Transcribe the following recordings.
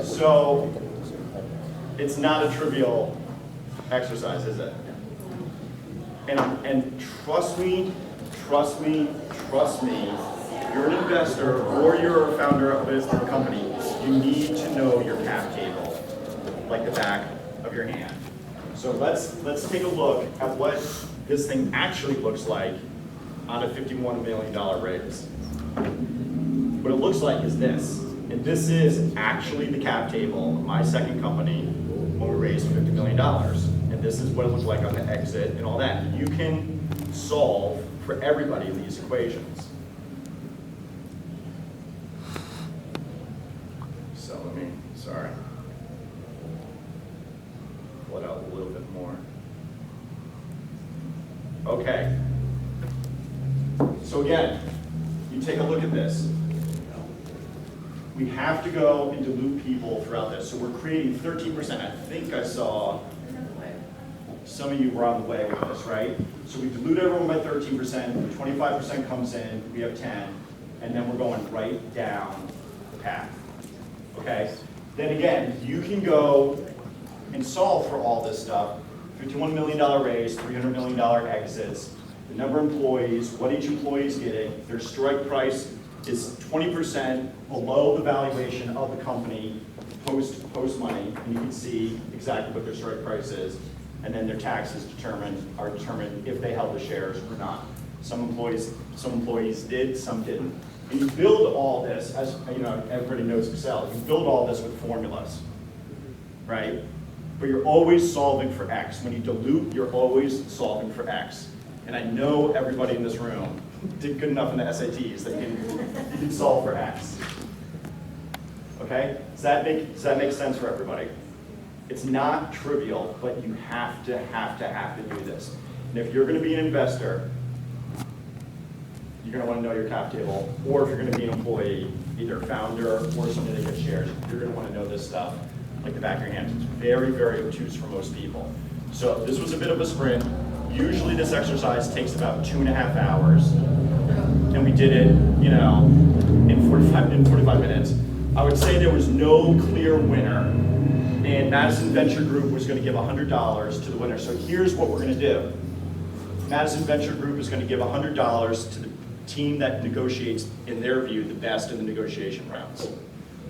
So it's not a trivial exercise, is it? And trust me, you're an investor or you're a founder of a company, you need to know your cap table like the back of your hand. So let's take a look at what this thing actually looks like on a $51 million raise. What it looks like is this, and this is actually the cap table of my second company when we raised $50 million. And this is what it looks like on the exit and all that. You can solve for everybody in these equations. So sorry. Pull it out a little bit more. Okay. So again, you take a look at this. We have to go and dilute people throughout this. So we're creating 13%. I think I saw some of you were on the way with this, right? So we dilute everyone by 13%, 25% comes in, we have 10, and then we're going right down the path, okay? Then again, you can go and solve for all this stuff. $51 million raise, $300 million exits, the number of employees, what each employee is getting, their strike price is 20% below the valuation of the company post money, and you can see exactly what their strike price is. And then their taxes are determined if they held the shares or not. Some employees did, some didn't. And you build all this, as you know, everybody knows Excel, you build all this with formulas, right? But you're always solving for X. When you dilute, you're always solving for X. And I know everybody in this room did good enough in the SATs that you can solve for X. Okay? Does that make sense for everybody? It's not trivial, but you have to do this. And if you're going to be an investor, you're going to want to know your cap table, or if you're going to be an employee, either a founder or somebody that gets shares, you're going to want to know this stuff like the back of your hand. It's very, very obtuse for most people. So this was a bit of a sprint. Usually this exercise takes about 2.5 hours, and we did it, in 45 minutes. I would say there was no clear winner. And Madison Venture Group was going to give $100 to the winner. So here's what we're going to do. Madison Venture Group is going to give $100 to the team that negotiates, in their view, the best in the negotiation rounds.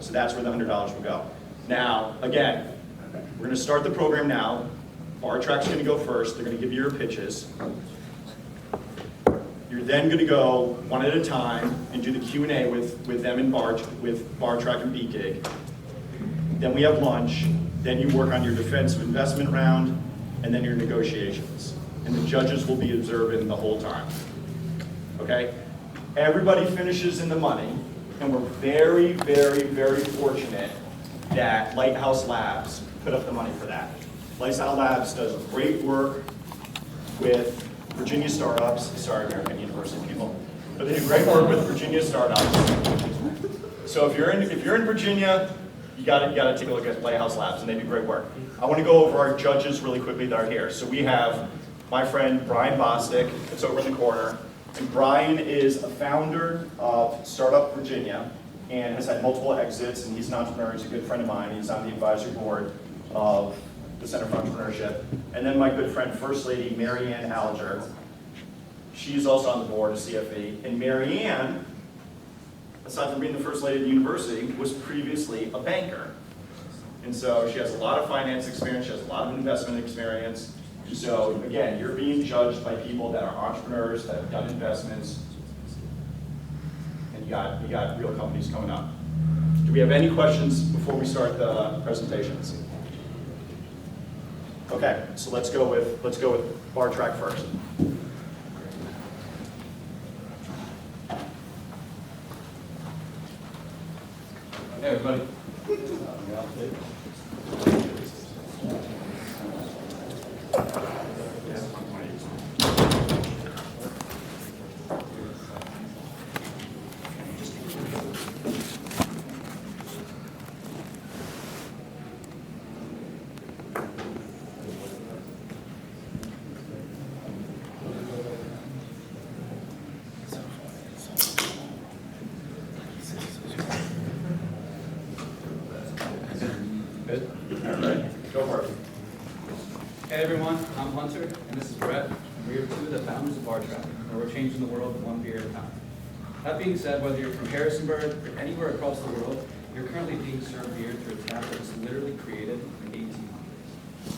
So that's where the $100 will go. Now, again, we're going to start the program now. BarTrack's going to go first. They're going to give you your pitches. You're then going to go one at a time and do the Q&A with them and with BarTrack and BeatGig. Then we have lunch. Then you work on your defensive investment round, and then your negotiations. And the judges will be observing the whole time. Okay? Everybody finishes in the money, and we're very, very, very fortunate that Lighthouse Labs put up the money for that. Lighthouse Labs does great work with Virginia startups. Sorry, American University people. But they do great work with Virginia startups. So if you're in Virginia, you gotta take a look at Lighthouse Labs, and they do great work. I want to go over our judges really quickly that are here. So we have my friend Brian Bostic, that's over in the corner. And Brian is a founder of Startup Virginia and has had multiple exits, and he's an entrepreneur, he's a good friend of mine. He's on the advisory board of the Center for Entrepreneurship. And then my good friend, First Lady Marianne Alger. She's also on the board of CFE. And Marianne, aside from being the First Lady of the university, was previously a banker. And so she has a lot of finance experience, she has a lot of investment experience. So again, you're being judged by people that are entrepreneurs, that have done investments, and you got real companies coming up. Do we have any questions before we start the presentations? Okay, so let's go with BarTrack first. Hey everybody. Good. All right, go for it. Hey everyone, I'm Hunter, and this is Brett. We are two of the founders of BarTrack, where we're changing the world one beer at a time. That being said, whether you're from Harrisonburg or anywhere across the world, you're currently being served beer through a tap that was literally created in the 1800s.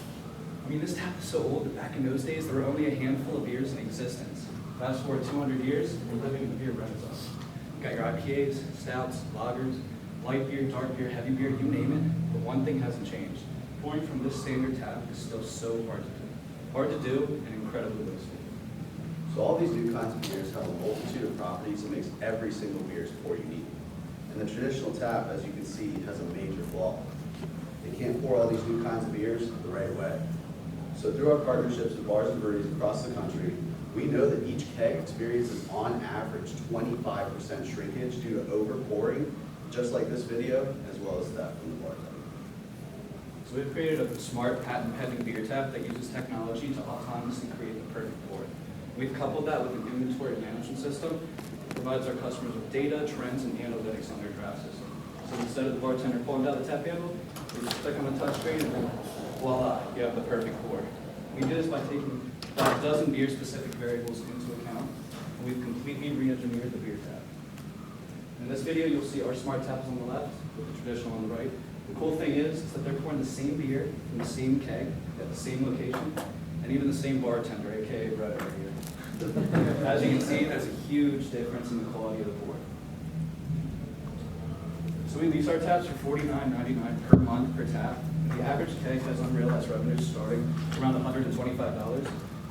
I mean, this tap is so old that back in those days, there were only a handful of beers in existence. Fast forward 200 years, we're living in the beer renaissance. You've got your IPAs, stouts, lagers, light beer, dark beer, heavy beer, you name it, but one thing hasn't changed. Pouring from this standard tap is still so hard to do. Hard to do and incredibly wasteful. So all these new kinds of beers have a multitude of properties that makes every single beer's pour unique. And the traditional tap, as you can see, has a major flaw. They can't pour all these new kinds of beers the right way. So through our partnerships with bars and breweries across the country, we know that each keg experiences on average 25% shrinkage due to over-pouring, just like this video, as well as that from the bartender. So we've created a smart patent-pending beer tap that uses technology to autonomously create the perfect pour. We've coupled that with an inventory management system that provides our customers with data, trends, and analytics on their draft system. So instead of the bartender pulling down the tap handle, we just click on the touch screen and then voila, you have the perfect pour. We did this by taking about a dozen beer-specific variables into account, and we've completely re-engineered the beer tap. In this video, you'll see our smart taps on the left, with the traditional on the right. The cool thing is that they're pouring the same beer from the same keg at the same location, and even the same bartender, aka Brett over here. As you can see, there's a huge difference in the quality of the pour. So we lease our taps for $49.99 per month per tap. The average keg has unrealized revenues starting around $125.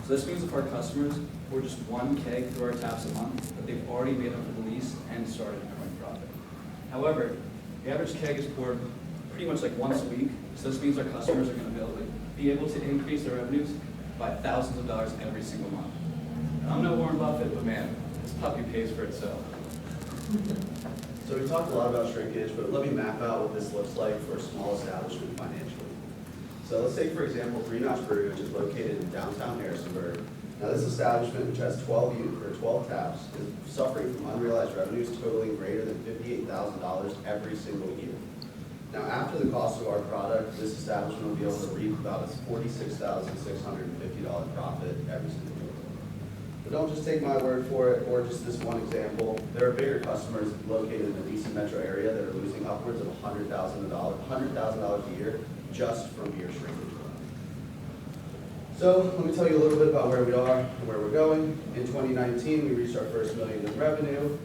So this means if our customers pour just one keg through our taps a month, that they've already made up for the lease and started earning profit. However, the average keg is poured pretty much like once a week. So this means our customers are going to be able to increase their revenues by thousands of dollars every single month. And I'm no Warren Buffett, but man, this puppy pays for itself. So we talked a lot about shrinkage, but let me map out what this looks like for a small establishment financially. So let's take, for example, Three Notch Brewery, which is located in downtown Harrisonburg. Now this establishment, which has 12 taps, is suffering from unrealized revenues totaling greater than $58,000 every single year. Now after the cost of our product, this establishment will be able to reap about a $46,650 profit every single year. But don't just take my word for it, or just this one example. There are bigger customers located in the DC metro area that are losing upwards of $100,000 a year just from beer shrinkage. So let me tell you a little bit about where we are and where we're going. In 2019, we reached our first $1 million in revenue.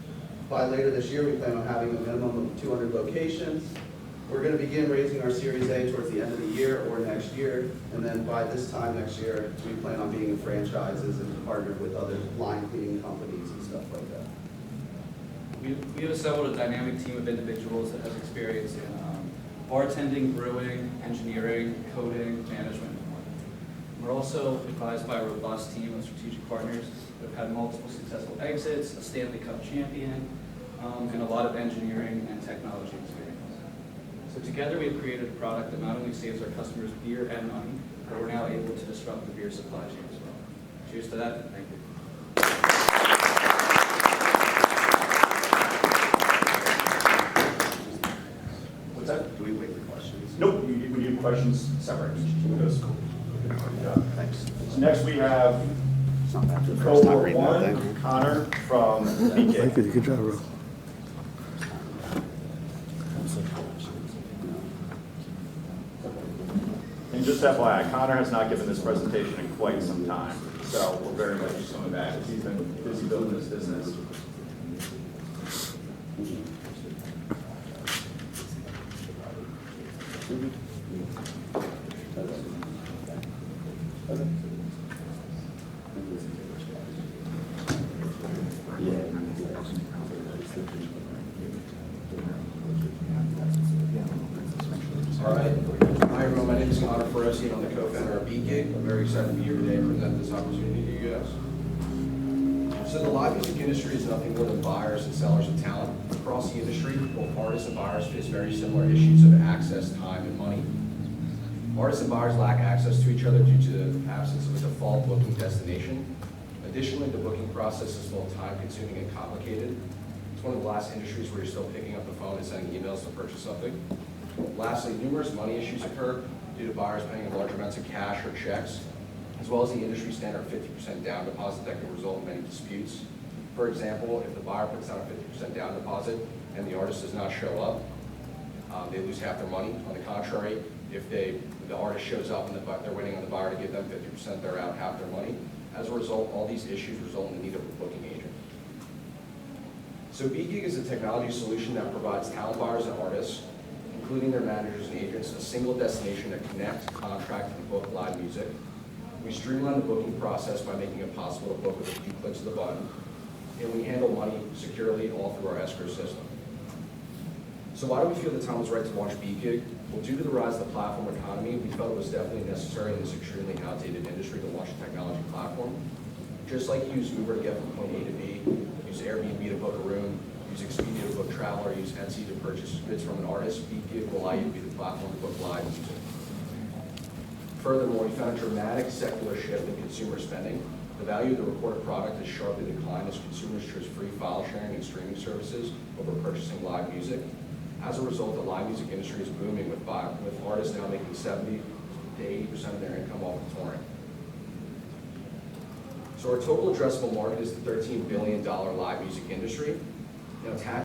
By later this year, we plan on having a minimum of 200 locations. We're going to begin raising our Series A towards the end of the year or next year, and then by this time next year, we plan on being in franchises and partnered with other line cleaning companies and stuff like that. We have assembled a dynamic team of individuals that has experience in bartending, brewing, engineering, coding, management, and more. We're also advised by a robust team of strategic partners that have had multiple successful exits, a Stanley Cup champion, and a lot of engineering and technology experience. So together we have created a product that not only saves our customers beer and money, but we're now able to disrupt the beer supply chain as well. Cheers to that, and thank you. What's that? Do we wait for questions? Nope, we need questions separate. Those. Thanks. So next we have It's not bad for the first time cohort reading that one, thing. Connor from BeatGig. Good job, bro. And just FYI, Connor has not given this presentation in quite some time, so we're very much coming back. He's been busy building this business. All right. Hi, everyone. My name is Connor Ferresi, and I'm the co-founder of BeatGig. I'm very excited to be here today and present this opportunity to you guys. So the live music industry is nothing more than buyers and sellers of talent. Across the industry, both artists and buyers face very similar issues of access, time, and money. Artists and buyers lack access to each other due to the absence of a default booking destination. Additionally, the booking process is both time-consuming and complicated. It's one of the last industries where you're still picking up the phone and sending emails to purchase something. Lastly, numerous money issues occur due to buyers paying in large amounts of cash or checks, as well as the industry standard 50% down deposit that can result in many disputes. For example, if the buyer puts down a 50% down deposit and the artist does not show up, they lose half their money. On the contrary, if the artist shows up and they're waiting on the buyer to give them 50%, they're out half their money. As a result, all these issues result in the need of a booking agent. So BeatGig is a technology solution that provides talent buyers and artists, including their managers and agents, a single destination to connect, contract, and book live music. We streamline the booking process by making it possible to book with a few clicks of the button, and we handle money securely all through our escrow system. So why do we feel the time was right to launch BeatGig? Well, due to the rise of the platform economy, we felt it was definitely necessary in this extremely outdated industry to launch a technology platform. Just like you use Uber to get from point A to B, use Airbnb to book a room, use Expedia to book travel, or use Etsy to purchase goods from an artist, BeatGig will allow you to be the platform to book live music. Furthermore, we found a dramatic secular shift in consumer spending. The value of the recorded product has sharply declined as consumers choose free file sharing and streaming services over purchasing live music. As a result, the live music industry is booming with artists now making 70 to 80% of their income off of touring. So our total addressable market is the $13 billion live music industry. Now,